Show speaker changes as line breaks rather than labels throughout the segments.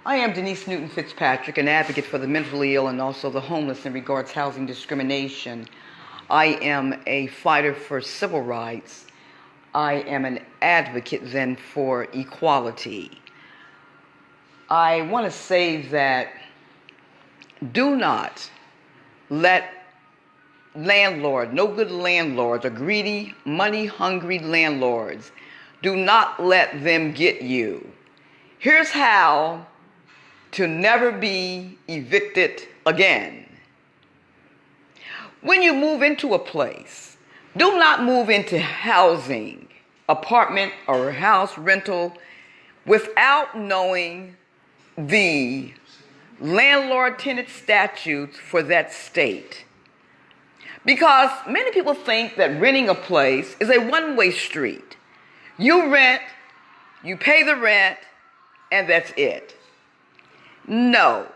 I am Denise Newton Fitzpatrick, an advocate for the mentally ill and also the homeless in regards to housing discrimination. I am a fighter for civil rights. I am an advocate then for equality. I want to say that do not let no good landlords or greedy, money-hungry landlords, do not let them get you. Here's how to never be evicted again. When you move into a place, do not move into housing, apartment or house rental, without knowing the Landlord Tenant Statutes for that state. Because many people think that renting a place is a one-way street. You rent, you pay the rent, and that's it. No,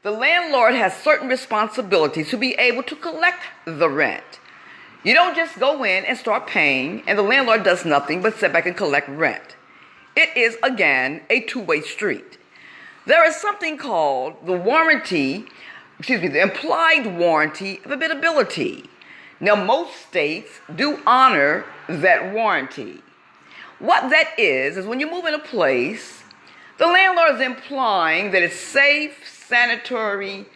the landlord has certain responsibilities to be able to collect the rent. You don't just go in and start paying and the landlord does nothing but sit back and collect rent. It is, again, a two-way street. There is something called the implied warranty of habitability. Now, most states do honor that warranty. What that is when you move in a place, the landlord is implying that it's safe, sanitary,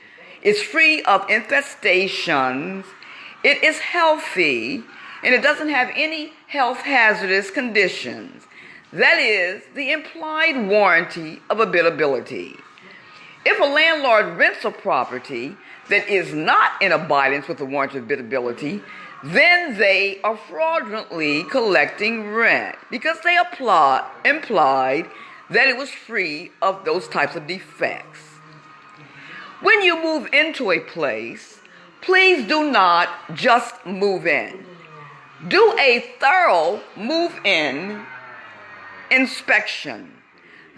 it's free of infestations, it is healthy, and it doesn't have any health hazardous conditions. That is the implied warranty of habitability. If a landlord rents a property that is not in abidance with the warranty of habitability, then they are fraudulently collecting rent because they implied that it was free of those types of defects. When you move into a place, please do not just move in. Do a thorough move-in inspection.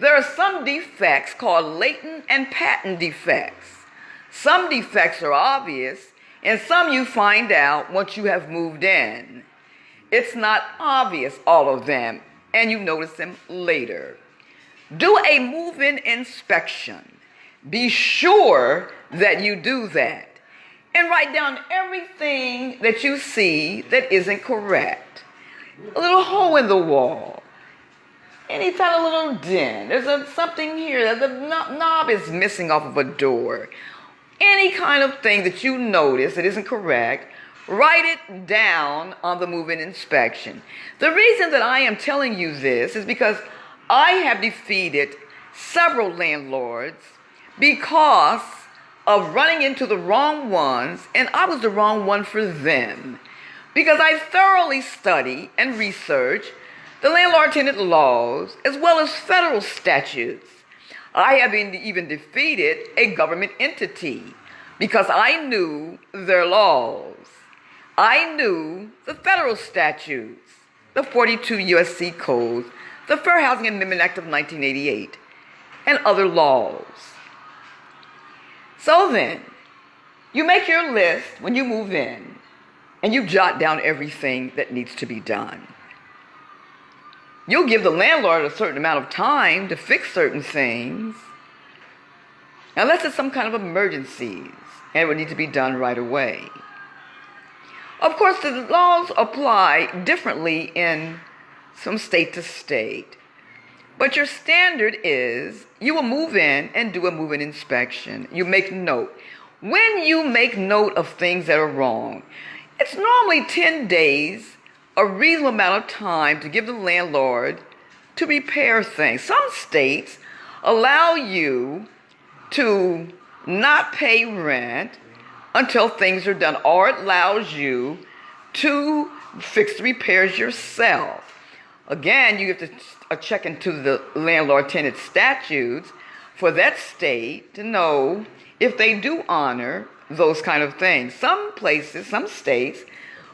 There are some defects called latent and patent defects. Some defects are obvious, and some you find out once you have moved in. It's not obvious, all of them, and you notice them later. Do a move-in inspection. Be sure that you do that. And write down everything that you see that isn't correct. A little hole in the wall. Any kind of little dent. There's something here. The knob is missing off of a door. Any kind of thing that you notice that isn't correct, write it down on the move-in inspection. The reason that I am telling you this is because I have defeated several landlords because of running into the wrong ones, and I was the wrong one for them. Because I thoroughly study and research the landlord-tenant laws as well as federal statutes. I have even defeated a government entity because I knew their laws. I knew the federal statutes, the 42 U.S.C. codes, the Fair Housing Amendment Act of 1988, and other laws. So then, you make your list when you move in, and you jot down everything that needs to be done. You'll give the landlord a certain amount of time to fix certain things, unless it's some kind of emergencies, and it would need to be done right away. Of course, the laws apply differently in from state to state. But your standard is you will move in and do a move-in inspection. You make note. When you make note of things that are wrong, it's normally 10 days, a reasonable amount of time to give the landlord to repair things. Some states allow you to not pay rent until things are done, or it allows you to fix the repairs yourself. Again, you have to check into the Landlord Tenant Statutes for that state to know if they do honor those kind of things. Some places, some states,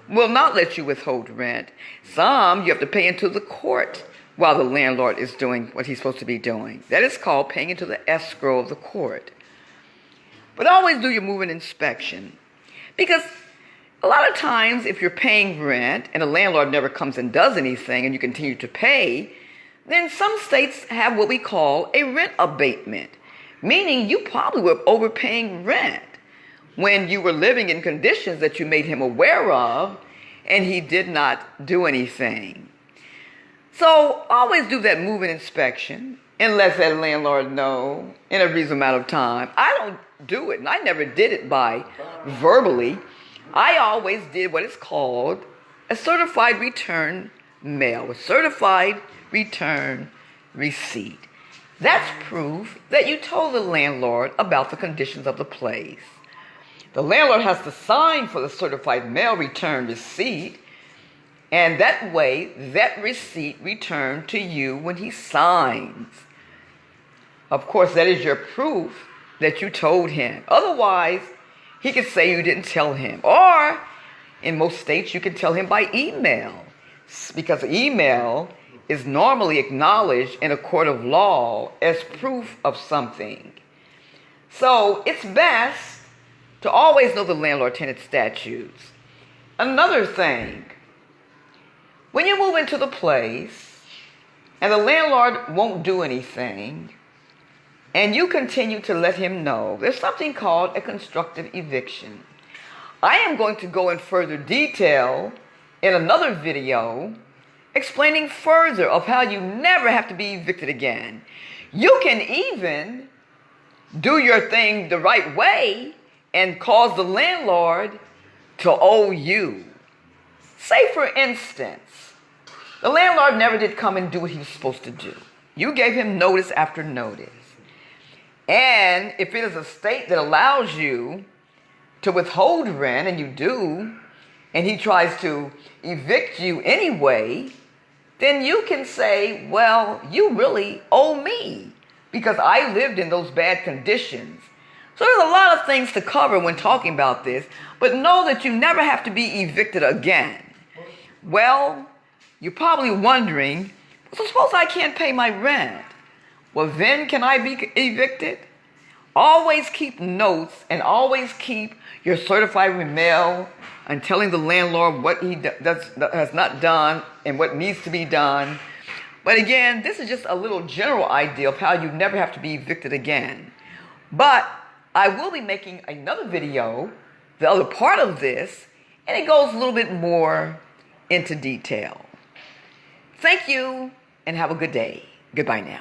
will not let you withhold rent. Some you have to pay into the court while the landlord is doing what he's supposed to be doing. That is called paying into the escrow of the court. But always do your move-in inspection. Because a lot of times, if you're paying rent and the landlord never comes and does anything and you continue to pay, then some states have what we call a rent abatement. meaning you probably were overpaying rent when you were living in conditions that you made him aware of and he did not do anything. So always do that move-in inspection and let that landlord know in a reasonable amount of time. I don't do it, and I never did it by verbally. I always did what is called a certified return mail, a certified return receipt. That's proof that you told the landlord about the conditions of the place. The landlord has to sign for the certified mail return receipt, and that way that receipt returned to you when he signs. Of course, that is your proof that you told him. Otherwise, he could say you didn't tell him. Or, in most states, you can tell him by email, because email is normally acknowledged in a court of law as proof of something. So it's best to always know the Landlord Tenant Statutes. Another thing, when you move into the place and the landlord won't do anything, and you continue to let him know, there's something called a constructive eviction. I am going to go in further detail in another video explaining further of how you never have to be evicted again. You can even do your thing the right way and cause the landlord to owe you. Say, for instance, the landlord never did come and do what he was supposed to do. You gave him notice after notice. And if it is a state that allows you to withhold rent, and you do, and he tries to evict you anyway, then you can say, well, you really owe me because I lived in those bad conditions. So there's a lot of things to cover when talking about this, but know that you never have to be evicted again. Well, you're probably wondering, so suppose I can't pay my rent. Well, then can I be evicted? Always keep notes and always keep your certified mail and telling the landlord what he has not done and what needs to be done. But again, this is just a little general idea of how you never have to be evicted again. But I will be making another video, the other part of this, and it goes a little bit more into detail. Thank you and have a good day. Goodbye now.